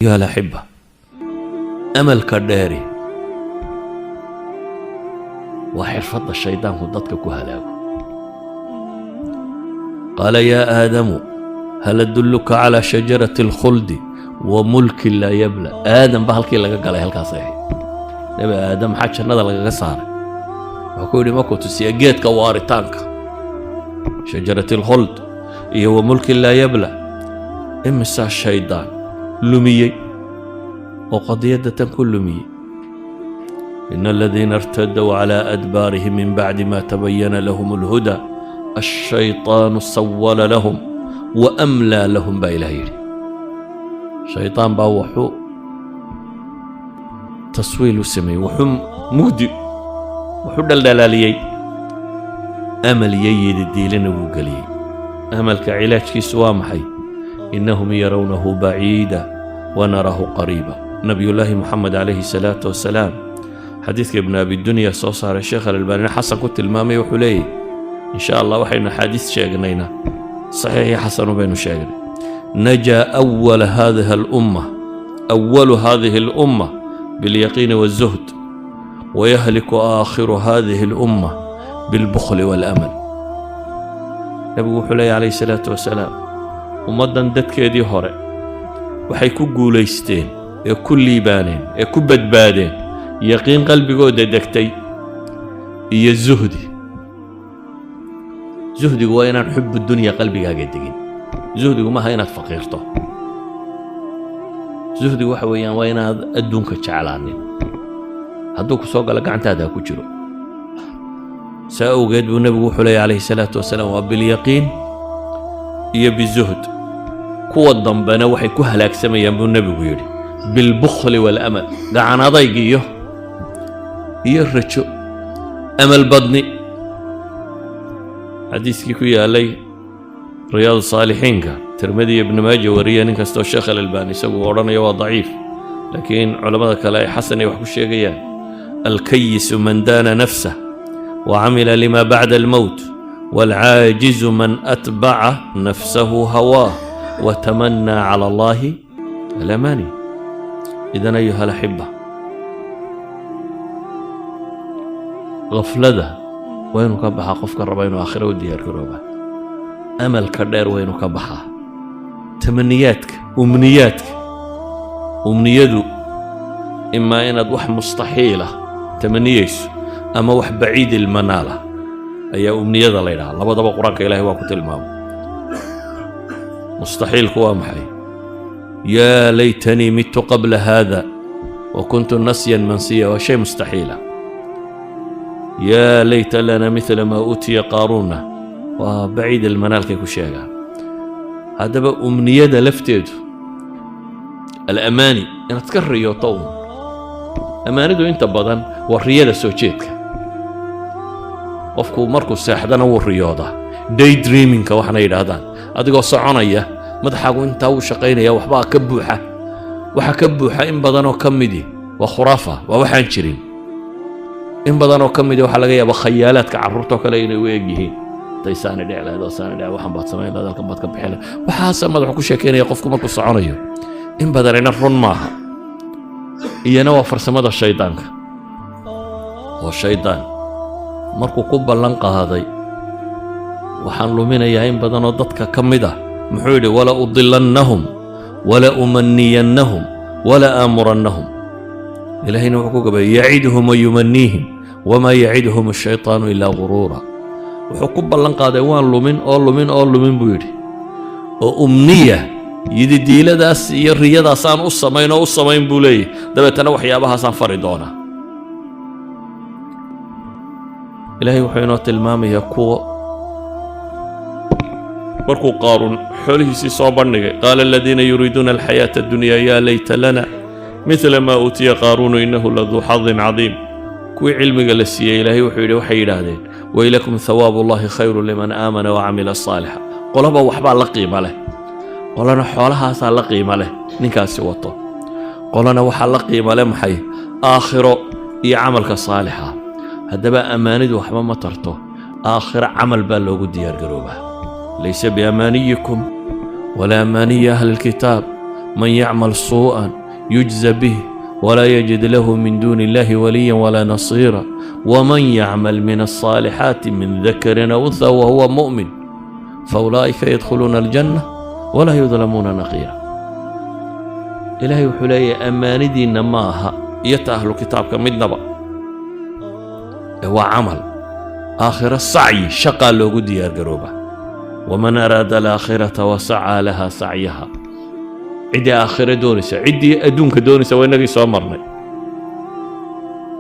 يا الأحبة أمل كداري وحرفض الشيطان هدتك كهلاو قال يا آدم هل أدلك على شجرة الخلد وملك لا يبلى آدم بهالكي لغا قال هلكا صحيح نبي آدم حاج النظر لغا صار وكوني ما كنت سيجيت كوارتانك شجرة الخلد إيه وملك لا يبلى إمسا الشيطان لميي وقضية كل لميي إن الذين ارتدوا على أدبارهم من بعد ما تبين لهم الهدى الشيطان سول لهم وأملى لهم بإلهيري شيطان باوحو تصويل سمي وحم مهدي وحو دلدلاليي أمل ييد الديلين وقلي أمل كعلاج كسوا محي إنهم يرونه بعيدا ونراه قريبا نبي الله محمد عليه الصلاة والسلام حديث ابن أبي الدنيا صار الشيخ الألباني حسن كنت المامي وحلي إن شاء الله وحينا حديث شيخنا صحيح حسن بين شيخنا نجا أول هذه الأمة باليقين والزهد ويهلك آخر هذه الأمة بالبخل والأمل نبي حلي عليه الصلاة والسلام ومدن دتك يدي هوري وحيكو قوليستين يكو ليبانين يكو بدبادين يقين قلبي قود دكتي هي زهدي وين نحب الدنيا قلبي قاعدين زهدي ما هينات فقيرته زهدي وحويان وين أدونك تشعلانين هدوك سوق لك عن هذا كجرو سأوجد النبي حلي عليه الصلاة والسلام وباليقين هي بالزهد قوة ضمبنا وحي كهلاك سميا بالنبي ويري بالبخل والأمل دعنا ضيقيه يرجو أمل بدني حديث كيكو يا لي رياض الصالحين كان ترمذي ابن ماجه وريا نكستو الشيخ الألباني سووا ورانا يوا ضعيف لكن علماء كلاي حسن يحكوا الشيخيان الكيس من دان نفسه وعمل لما بعد الموت والعاجز من أتبع نفسه هواه وتمنى على الله الأماني إذن أيها الأحبة غفلده وينو كبحا قفك الربين آخره وديار كروبا أمل كدير وينو كبحا تمنياتك أمنيته إما إن وح مستحيلة تمنيش أما وح بعيد المنالة أي أمنية الله يرى الله بدأ بقرآن إلهي وقت المام مستحيل كوا محي يا ليتني مت قبل هذا وكنت نسيا منسيا وشيء مستحيلة يا ليت لنا مثل ما أوتي قارون وبعيد المنال كيكو شيئا هذا بقى أمنية لفتيد الأماني أنا تكرر يوطون أماني أنت بدن والرياضة سوتشيتك qofku markuu seexdana wuu riyoodaa day dreaming ka waxna yiraahdaan adigoo soconaya madaxaagu inta uu shaqeynaya waxba ka buuxa in badan oo kamidi waa khuraafa waa waxaan jirin in badan oo kamidi waxa laga yaabaa khayaalaadka carruurta kale inay u eegyihiin taysaani dhiclaado saani dhac waxan baad sameeyay dadalkan baad ka bixin waxa madax ku sheekeynaya qofku markuu soconayo in badan ina run maaha iyana waa farsamada shaydaanka oo shaydaan markuu ku ballan qaaday waxaan luminayaa in badan oo dadka kamid ah muxuu yiri wala udillannahum wala umanniyannahum wala amurannahum ilahina wuxuu ku gabay ya'iduhum wa yumannihim wama ya'iduhum ash-shaytanu illa ghurura wuxuu ku ballan qaaday waan lumin buu yiri oo umniya yidiiladaas iyo riyadaas aan u samayn buu leeyahay dabeetana waxyaabahaas aan fari doonaa إلهي وحينو تلمامي يكو مركو قارون حوله صوبرني قال الذين يريدون الحياة الدنيا يا ليت لنا مثل ما أوتي قارون إنه لذو حظ عظيم كوي علمي قلسي إلهي وحيد هذين وإليكم ثواب الله خير لمن آمن وعمل صالحا قلبا وحبا لقيمة له قلنا حولها سالقيمة له نكاسي وطو قلنا وحا لقيمة له محي آخر يعملك صالحا هذا أماني وحما ما ترته آخر عمل بالو ديار قروبه ليس بأمانيكم ولا أماني أهل الكتاب من يعمل سوءا يجزى به ولا يجد له من دون الله وليا ولا نصيرا ومن يعمل من الصالحات من ذكر أو أنثى وهو مؤمن فأولئك يدخلون الجنة ولا يظلمون نقيرا. إلهي وحلي أماندي نماها يتأهل كتابك من نبأ هو عمل آخر السعي شقى لو قد يرقروبه ومن أراد الآخرة وسعى لها سعيها عدي آخرة دونسة عدي أدونك دونسة وإنك سوامرني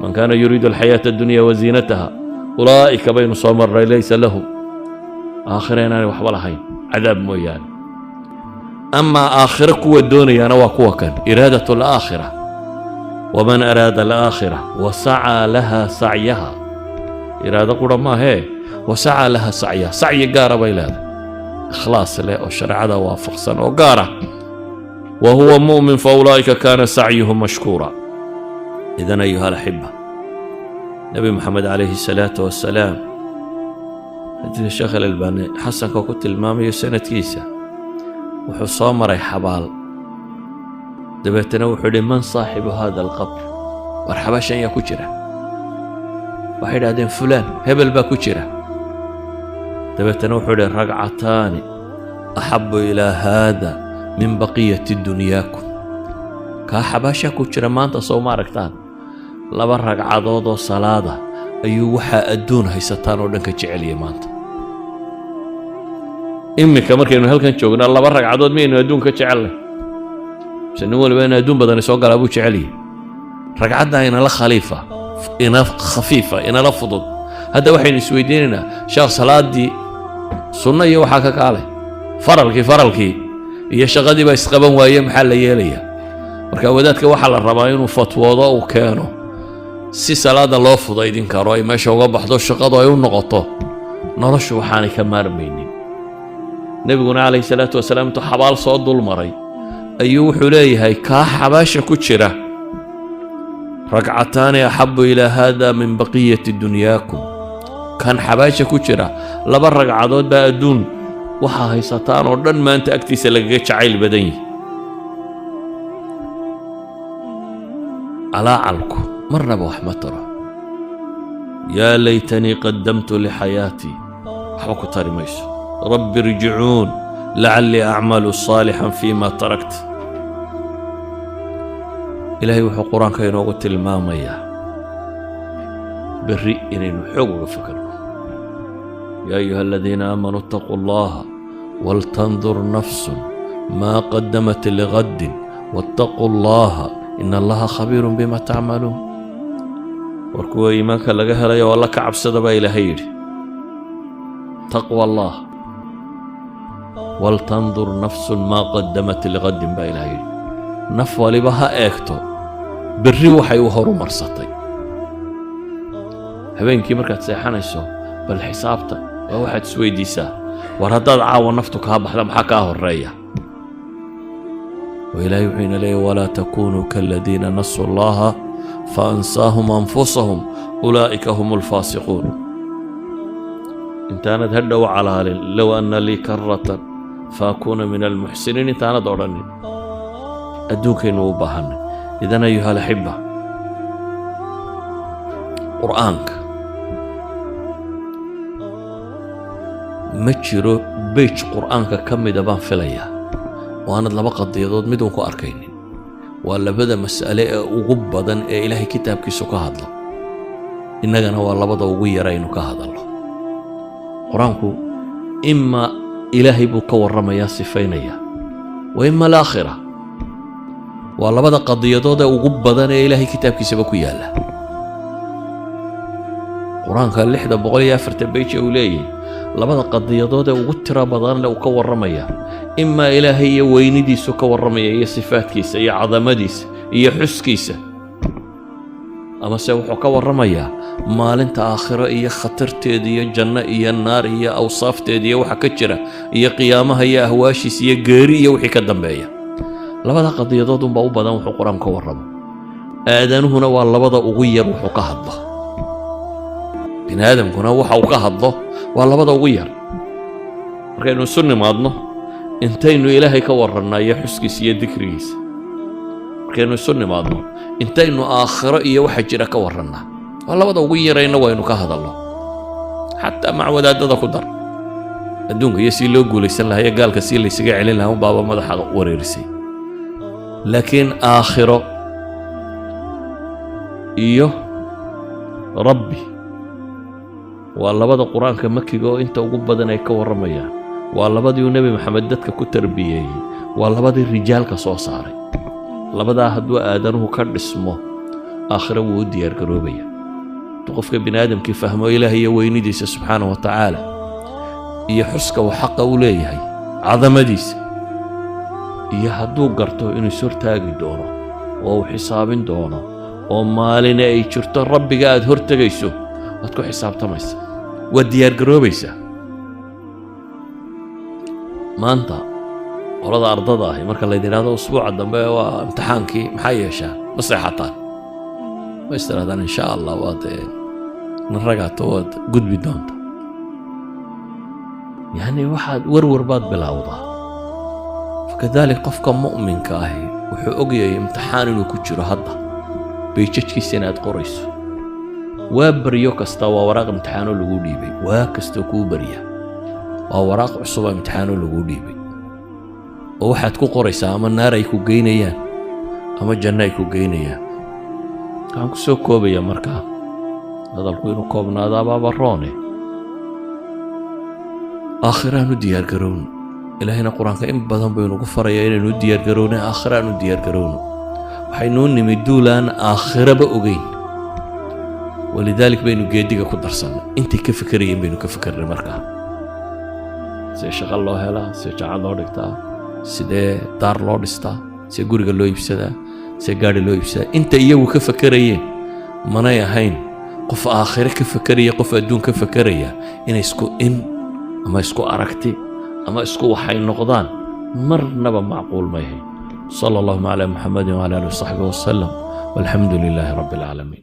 من كان يريد الحياة الدنيا وزينتها أولئك بين سوامر ليس لهم آخرين وحولهين عذاب مويان. أما آخرة قوة الدنيا أنا وقوة إرادة الآخرة ومن أراد الآخرة وسعى لها سعيها إرادة قرى ما هي وسعى لها سعيها سعي قارة بيلاد إخلاص له وشرع وافق سنة وقارة وهو مؤمن فأولئك كان سعيهم مشكورا. إذن أيها الأحبة نبي محمد عليه الصلاة والسلام هذه الشيخ الألباني حسن كوكت المامي سنة كيسة وحصام ري حبال دبتنا وحولي من صاحب هذا القبر وارحبا شان يا كجرة واحد هذين فلان هبل با كجرة دبتنا وحولي رقعتان أحب إلى هذا من بقية دنياكم كاحباشا كجرة ما أنت صو ماركتان لبا رقعدود صلاة أيو وحا أدون هيستان ودنك جعلية ما أنت إمك مركين هلكن جوجنا لبا رقعدود مين أدون كجعله سنقول بين أدون بدن يسوق على أبو جعلي رقعدنا هنا لا خليفة إنا خفيفة إنا لفظ هذا وحين سويديننا شاف صلاة دي سنة يوحكك عليه فرلكي iyo shaqadii ba isqaban waayay maxaa la yeelaya marka wadaadka waxa la rabaa inuu fatwoodo oo keeno si salaada loo fudaydin karo ay meesha uga baxdo shaqadu ay u noqoto noloshu waxaan ka maarmaynin. nabiguna alayhi salaatu wasalaam to xabaal soo dul maray ayuu wuxuu leeyahay ka xabaasha ku jira ragcataani ahabbu ila hada min baqiyati dunyaakum kan xabaasha ku jira laba ragcadood baa adduun waxaa haysataan oo dhan maanta agtiisa lagaga jacayl badan yahay. calaacalku marnaba wax ma taro yaa laytanii qaddamtu lixayaatii waxba ku tari mayso rabbi irjicuun lacallii acmalu saalixan fiima tarakt. ilaahay wuxuu qur-aanka inoogu tilmaamayaa berri inaynu xoog uga fakarno. يا أيها الذين آمنوا اتقوا الله ولتنظر نفس ما قدمت لغد واتقوا الله إن الله خبير بما تعملون. وركوا إيمانك لغا هلايا والله كعب صدبا إلى هيري تقوى الله ولتنظر نفس ما قدمت لغد با إلى هيري نفوا لبها إيكتو بري وحي وهرو مرسطي هبينكي مركات سيحانيسو بل حسابتك وواحد سويديسا ورداد عاوى نفتك هابحلم حكاه الرية وإلهي حين لي ولا تكونوا كالذين نسوا الله فأنساهم أنفسهم أولئك هم الفاسقون. انت أنا تهدوا على لو أن لي كرة فأكون من المحسنين انت أنا دورني أدوك نوبهن. إذن أيها الأحبة قرآنك ma jiro beej qur-aanka ka mida baan filayaa waanad laba qadiyadood mid uun ku arkaynin waa labada mas'ale ee ugu badan ee ilaahay kitaabkiisu ka hadlo innagana waa labada ugu yaraynu ka hadalno. qur-aanku ima ilaahay buu ka warramayaa sifaynaya wa ima alaakhira waa labada qadiyadood ee ugu badan ee ilaahay kitaabkiisaba ku yaalla. qur-aanka 604 beej uu leeyahay labada qadiyadood ee ugu tira badan uu ka warramaya ima ilaahay iyo weynidiisu ka warramaya iyo sifaadkiisa iyo cadamadiisa iyo xuskiisa ama se wuxuu ka warramayaa maalinta aakhiro iyo khatarteeda iyo janno iyo naar iyo awsaafteeda iyo waxa ka jira iyo qiyaamaha iyo ahwaashiisa iyo geeri iyo wixii ka dambeeya. labada qadiyadood unbaa u badan wuxuu qur-aan ka warramo. aadanuhuna waa labada ugu yar wuxuu ka hadlo. bini aadamkuna waxa uu ka hadlo waa labada ugu yar. markaynu isu nimaadno intaynu ilaahay ka warrannaa iyo xuskiisa iyo dikrigiisa markaynu isu nimaadno intaynu aakhiro iyo waxa jira ka warrannaa waa labada ugu yarayna waynu ka hadalno xataa mac wadaadada ku dar adduunka iyo sii loo guulaysan lahaa iyo gaalka sii laysaga celin lahaa unbaaba madaxa wareerisay laakiin aakhiro iyo rabbi waa labada qur-aanka makiga oo inta ugu badan ay ka warramayaan waa labadii uu nebi maxamed dadka ku tarbiyeeyey waa labadii rijaalka soo saaray labadaa hadduu aadanuhu ka dhismo aakhiro wuu u diyaargaroobaya hadduu qofka bini aadamkii fahmo ilaahay iyo weynidiisa subxaanahu wa tacaala iyo xuska uu xaqa u leeyahay cadamadiisa iyo hadduu garto inuu is hortaagi doono oo uu xisaabin doono oo maalina ay jirto rabbiga aad hortegayso waad ku xisaabtamaysa waad diyaargaroobaysaa maanta qolada ardada ahi marka laydin idhaahdo usbuuca dambe waa imtixaankii maxaa yeeshaan ma seexataan ma istirahdaan insha allah waad ragaato waad gudbi doonta yani waxaad warwar baad bilowdaa fakadalik qofka mu'minka ahi wuxuu ogyahay imtixaan inuu ku jiro hadda bayjajkiisa inaad qorayso waa baryo kasta waa waraaq imtixaano lagu dhiibay waa kastoo kuu barya waa waraaq cusub oo imtixaano lagu dhiibay oo waxaad ku qoraysaa ama naar ay ku geynayaan ama janno ay ku geynayaan waxaan ku soo koobaya markaa hadalku inuu koobnaado abaaba roone aakhiraanu diyaargarowno ilaahayna qur-aanka in badan buu inagu farayaa inaynu u diyaargarowno aakhiraanu diyaargarowno waxaynuu nimi duulaan aakhiraba ogeyn ولذلك بينو جيديغا ku darsan intii ka fikirayeen baynu ka fikirnay markaa sidee shaqo loo helaa sidee jacaal loo dhigtaa sidee daar loo dhistaa sidee guriga loo iibsadaa sidee gaari loo iibsadaa inta iyagu ka fikirayeen manay ahayn qof aakhire ka fikiraya qof adduun ka fikiraya inay isku in ama isku aragti ama isku waxay noqdaan marnaba macquul ma yahay sallallahu ala muhammadin wa ala alihi wa sahbihi wa sallam walhamdulillahi rabbil alamin